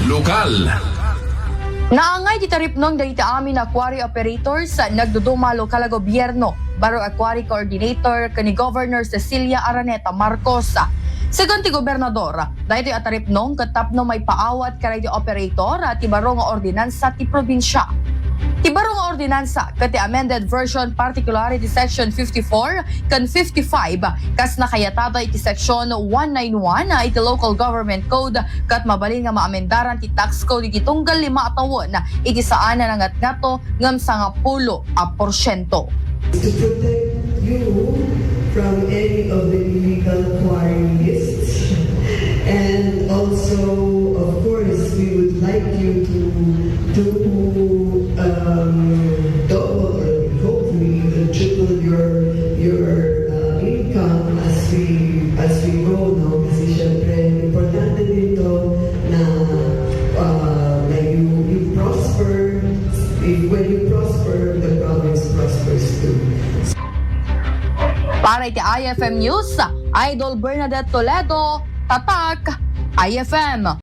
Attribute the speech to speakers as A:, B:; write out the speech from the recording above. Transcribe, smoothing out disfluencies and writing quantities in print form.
A: Lokal.
B: Naangay di taripnong dahiti amin na quarry operators sa nagduduma lokal gobyerno baro aquari coordinator kani Governor Cecilia Araneta Marcos. Segon ti gobernador, dahito ataripnong katapno may paawat karay ti operator at ibaro nga ordinansa ti probinsya. Ibaro nga ordinansa kati amended version particularity section 54 kan 55 kas nakayatata iti section 191 iti local government code kat mabalin nga maamendaran ti tax code iti tunggal 5 taon iti saan na nangat-ngato ngam sa 10%.
C: To protect you from any of the illegal quarries, and also of course we would like you to double or hopefully triple your income as we go, no? Kasi syempre importante dito na you prosper. When you prosper, the province prospers too.
B: Para iti IFM News, Idol Bernadette Toledo, Tatak, IFM.